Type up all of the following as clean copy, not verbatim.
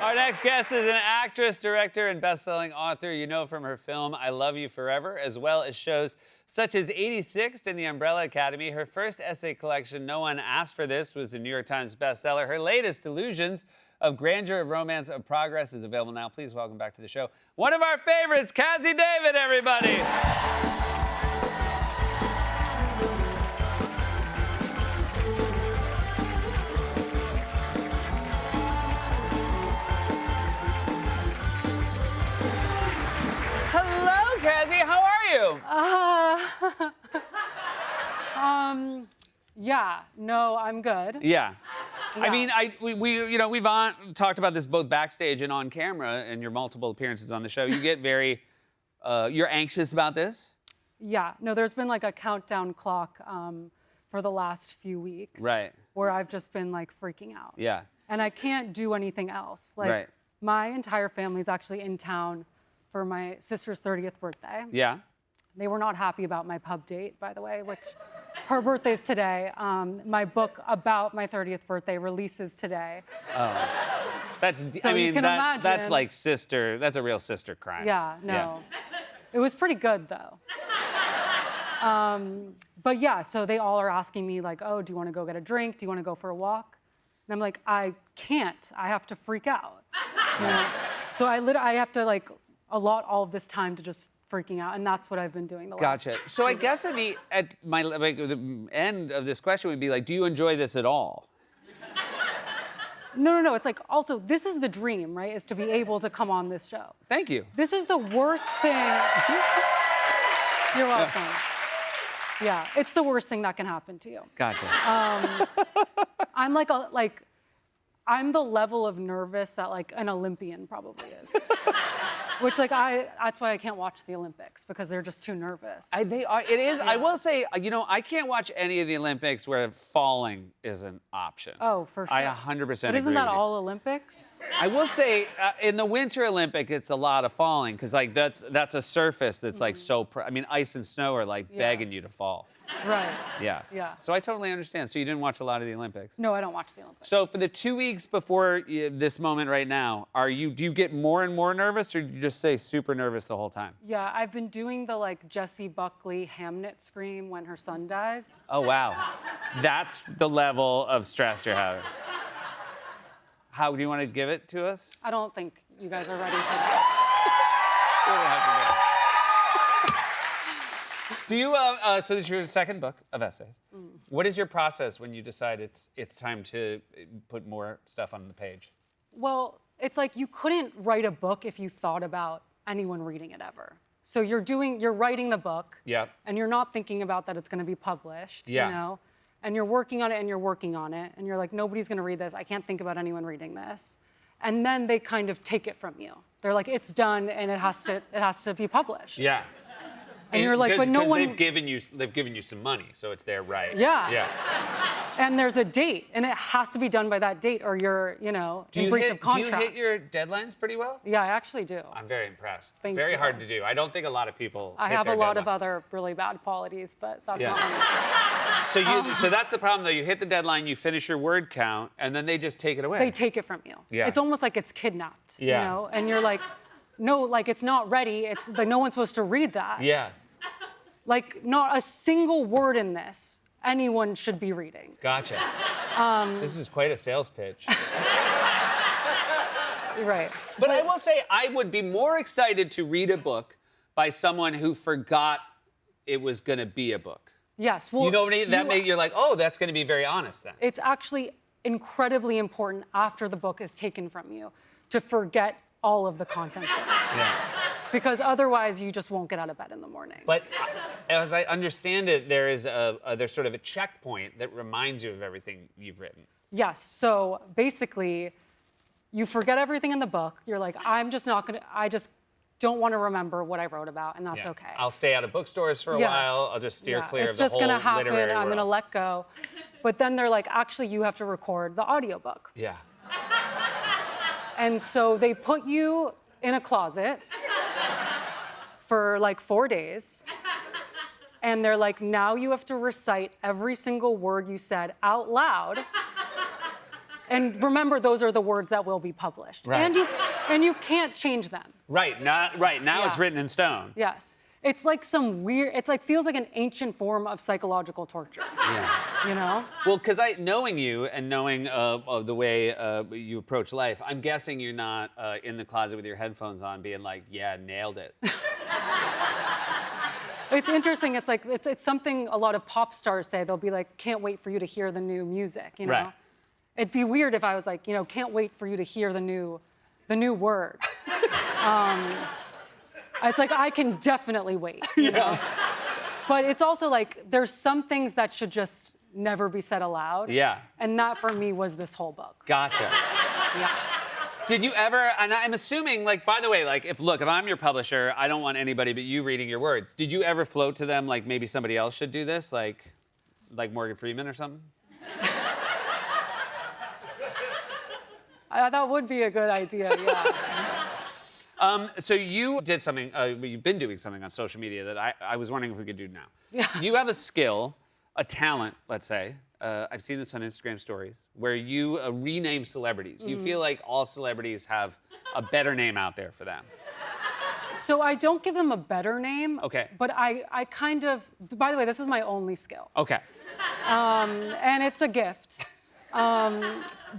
Our next guest is an actress, director, and best-selling author you know from her film I Love You Forever, as well as shows such as 86th and The Umbrella Academy. Her first essay collection, No One Asked for This, was a New York Times bestseller. Her latest, Illusions of Grandeur, of Romance, of Progress, is available now. Please welcome back to the show one of our favorites, Cazzie David, everybody. Hello, Cazzie. How are you? Yeah. No, I'm good. Yeah. Yeah. I mean, we've talked about this both backstage and on camera in your multiple appearances on the show. You get very, you're anxious about this? Yeah. No, there's been like a countdown clock for the last few weeks. Right. Where I've just been like freaking out. Yeah. And I can't do anything else. Like, Right. my entire family's actually in town for my sister's 30th birthday. Yeah. They were not happy about my pub date, by the way, which her birthday's today. My book about my 30th birthday releases today. That's, So you can that's imagine. like sister, that's a real sister crime. Yeah, no. It was pretty good, though. But yeah, so they all are asking me, like, oh, do you want to go get a drink? Do you want to go for a walk? And I'm like, I can't. I have to freak out. You know? So I have to, like, allot all of this time to just freaking out, and that's what I've been doing the last. Gotcha. So I guess the end of this question would be like, do you enjoy this at all? No. It's like, also, this is the dream, right? Is to be able to come on this show. Thank you. This is the worst thing. You're welcome. Yeah, it's the worst thing that can happen to you. Gotcha. I'm I'm the level of nervous that like an Olympian probably is. Which that's why I can't watch the Olympics, because they're just too nervous. They are. It is. I will say, I can't watch any of the Olympics where falling is an option. Oh, for sure. I 100% But isn't agree that with you. all Olympics? I will say, in the Winter Olympic, it's a lot of falling because like that's a surface that's like so. Ice and snow are like begging you to fall. Right. Yeah. Yeah. So I totally understand. So you didn't watch a lot of the Olympics. No, I don't watch the Olympics. So for the 2 weeks before this moment right now, do you get more and more nervous, or do you just say super nervous the whole time? Yeah, I've been doing the like Jessie Buckley Hamnet scream when her son dies. Oh wow, that's the level of stress you're having. How do you want to give it to us? I don't think you guys are ready for that. Do you? So this is your second book of essays. What is your process when you decide it's time to put more stuff on the page? Well, it's like you couldn't write a book if you thought about anyone reading it ever. So you're writing the book, Yeah. and you're not thinking about that it's going to be published, Yeah. you know? And you're working on it, and you're working on it, and you're like, nobody's going to read this. I can't think about anyone reading this. And then they kind of take it from you. They're like, it's done, and it has to be published. Yeah. And you're like, but no one. They've given you some money, so it's their right. Yeah. Yeah. And there's a date, and it has to be done by that date, or you're, in breach of contract. Do you hit your deadlines pretty well? Yeah, I actually do. I'm very impressed. Thank Very you. hard to do. I don't think a lot of people. I hit have a their lot of deadline. other really bad qualities, but that's Yeah. not me. So that's the problem, though. You hit the deadline, you finish your word count, and then they just take it away. They take it from you. Yeah. It's almost like it's kidnapped, Yeah. you know? And you're like, no, like it's not ready. It's like no one's supposed to read that. Yeah. Like not a single word in this anyone should be reading. Gotcha. This is quite a sales pitch. Right. But I will say, I would be more excited to read a book by someone who forgot it was going to be a book. Yes. Well, You know what I mean? You're like, oh, that's going to be very honest then. it's actually incredibly important after the book is taken from you to forget all of the contents of it. Yeah. Because otherwise you just won't get out of bed in the morning. But as I understand it, there's sort of a checkpoint that reminds you of everything you've written. Yes. So basically, you forget everything in the book. You're like, I just don't want to remember what I wrote about, and that's Yeah. okay. I'll stay out of bookstores for a Yes. while. I'll just steer clear it's of the just whole gonna happen. literary I'm world. gonna let go. But then they're like, actually, you have to record the audiobook. Yeah. And so they put you in a closet for like 4 days. And they're like, now you have to recite every single word you said out loud And remember, those are the words that will be published. Right. And you can't change them. Right. Now Yeah. it's written in stone. Yes. It's like some weird, it's like, feels like an ancient form of psychological torture. Yeah. You know? Well, because knowing you and knowing of the way you approach life, I'm guessing you're not in the closet with your headphones on being like, yeah, nailed it. It's interesting. It's like, it's something a lot of pop stars say. They'll be like, can't wait for you to hear the new music, you know? Right. It'd be weird if I was like, can't wait for you to hear the new words. It's like, I can definitely wait, you know? But it's also like, there's some things that should just never be said aloud. Yeah. And that, for me, was this whole book. Gotcha. Yeah. Did you ever, and I'm assuming, like, by the way, like, if I'm your publisher, I don't want anybody but you reading your words. Did you ever float to them, like, maybe somebody else should do this? Like Morgan Freeman or something? That would be a good idea, yeah. So you did something, you've been doing something on social media that I was wondering if we could do now. Yeah. You have a skill, a talent, let's say. I've seen this on Instagram stories, where you rename celebrities. You feel like all celebrities have a better name out there for them. So I don't give them a better name. Okay. But I kind of, by the way, this is my only skill. Okay. And it's a gift.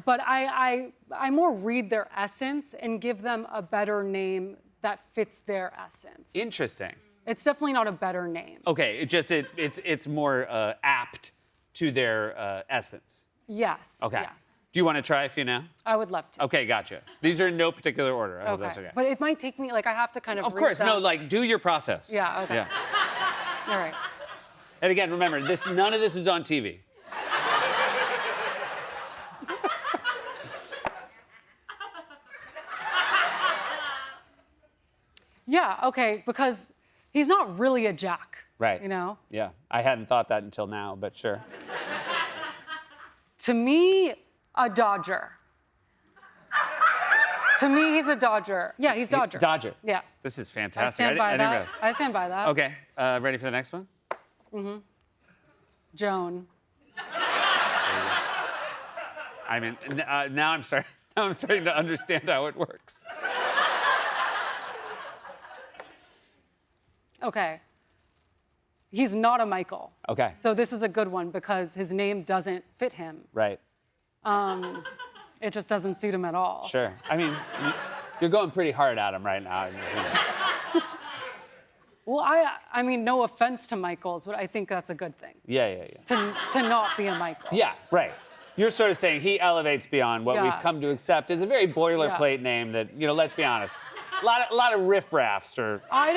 But I more read their essence and give them a better name that fits their essence. Interesting. It's definitely not a better name. Okay, it's more apt to their essence. Yes. Okay. Yeah. Do you want to try a few now? I would love to. Okay, gotcha. These are in no particular order. I hope that's okay. But it might take me, like, I have to kind of Of read course, them. no, like, do your process. Yeah, okay. Yeah. All right. And again, remember, none of this is on TV. Yeah, okay, because he's not really a jack. Right. You know? Yeah, I hadn't thought that until now, but sure. To me, a Dodger. To me, he's a Dodger. Yeah, he's Dodger. Dodger. Yeah. This is I fantastic. stand by didn't that. really- I stand by that. Okay, ready for the next one? Joan. I mean, now I'm starting to understand how it works. Okay. He's not a Michael. Okay. So this is a good one because his name doesn't fit him. Right. It just doesn't suit him at all. Sure. I mean, you're going pretty hard at him right now. Well, I mean, no offense to Michaels, but I think that's a good thing. Yeah. To not be a Michael. Yeah, right. You're sort of saying he elevates beyond what Yeah. we've come to accept as a very boilerplate name that, let's be honest, a lot of riffraffs or, I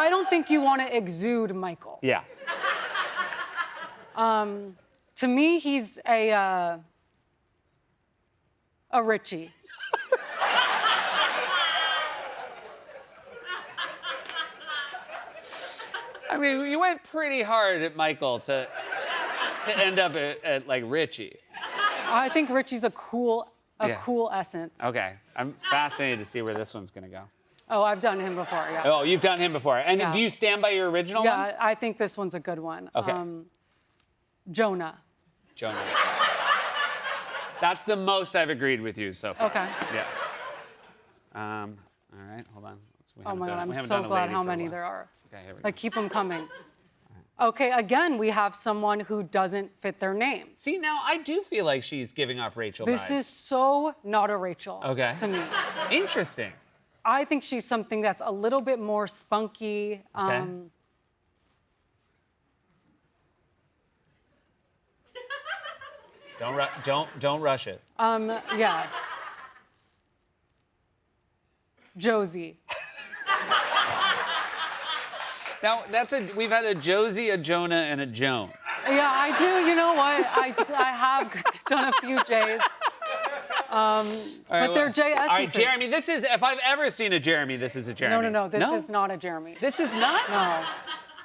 don't think you want to exude Michael. yeah. To me, he's a Richie. I mean, you went pretty hard at Michael to end up at like Richie. I think Richie's a cool Yeah. cool essence. Okay, I'm fascinated to see where this one's gonna go. Oh, I've done him before, yeah. Oh, you've done him before. And Yeah. do you stand by your original one? Yeah, I think this one's a good one. Okay. Jonah. Jonah. That's the most I've agreed with you so far. Okay. Yeah. All right, hold on. We Oh haven't my done- God, I'm we haven't so done a glad lady how for a many while. there are. Okay, here we Like, go. keep them coming. Okay, again, we have someone who doesn't fit their name. See, now I do feel like she's giving off Rachel This vibes. is so not a Rachel Okay. to me. Interesting. I think she's something that's a little bit more spunky. Okay. Don't rush it. Yeah. Josie. Now we've had a Josie, a Jonah, and a Joan. Yeah, I do. You know what? I have done a few J's. But they're J essences. All right, Jeremy. This is if I've ever seen a Jeremy, this is a Jeremy. No. This is not a Jeremy. This is not. No.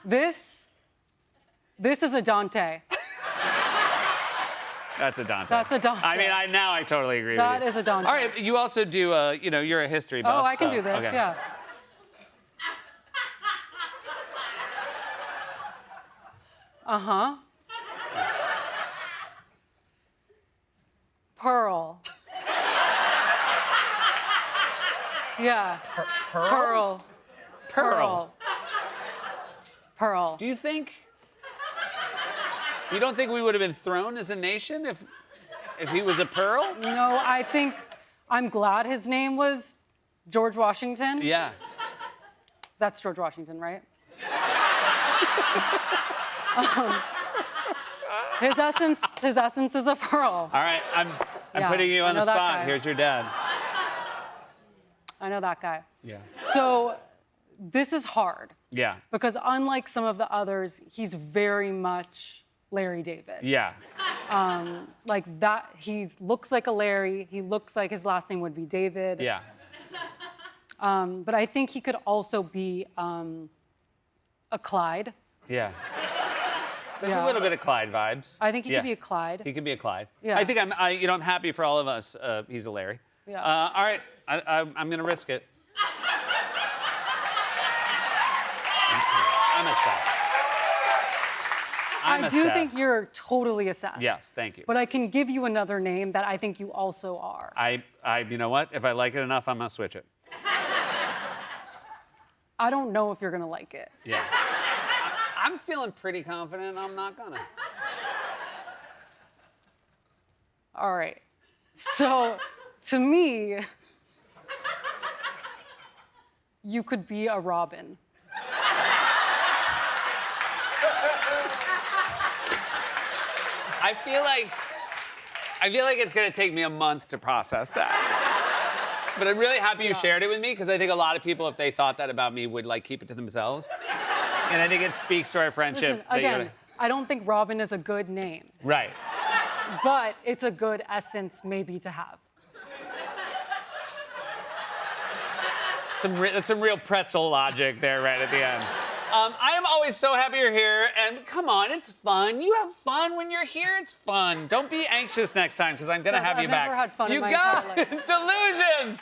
This is a Dante. That's a Dante. That's a Dante. I mean, now I totally agree with That you. is a Dante. All right, you also do. You're a history buff. Oh, I can so- do this. okay. Yeah. Pearl. Yeah. Pearl? Pearl. Pearl. Do you think? You don't think we would have been thrown as a nation if he was a pearl? No, I think I'm glad his name was George Washington. Yeah. That's George Washington, right? His essence is a pearl. All right, I'm Yeah, putting you I on the know that spot. guy. Here's your dad. I know that guy. Yeah. So this is hard Yeah. because unlike some of the others, he's very much Larry David. Yeah. Like that, he looks like a Larry. He looks like his last name would be David. Yeah. But I think he could also be a Clyde. Yeah. There's a Yeah. little bit of Clyde vibes. I think he Yeah. could be a Clyde. He could be a Clyde. Yeah. I think I'm happy for all of us. He's a Larry. Yeah. All right, I'm gonna risk it. I'm a Seth. I do think you're totally a Seth. Yes, thank you. But I can give you another name that I think you also are. You know what? If I like it enough, I'm gonna switch it. I don't know if you're gonna like it. Yeah. I'm feeling pretty confident I'm not gonna. All right. So, to me, you could be a Robin. I feel like it's gonna take me a month to process that. But I'm really happy you shared it with me because I think a lot of people, if they thought that about me, would like keep it to themselves. And I think it speaks to our friendship. Listen, again, I don't think Robin is a good name, Right. but it's a good essence maybe to have. That's some real pretzel logic there right at the end. I am always so happy you're here, and come on, it's fun. You have fun when you're here. It's fun. Don't be anxious next time, because I'm gonna have I've you back. never had fun in you my entire life. guys, delusions.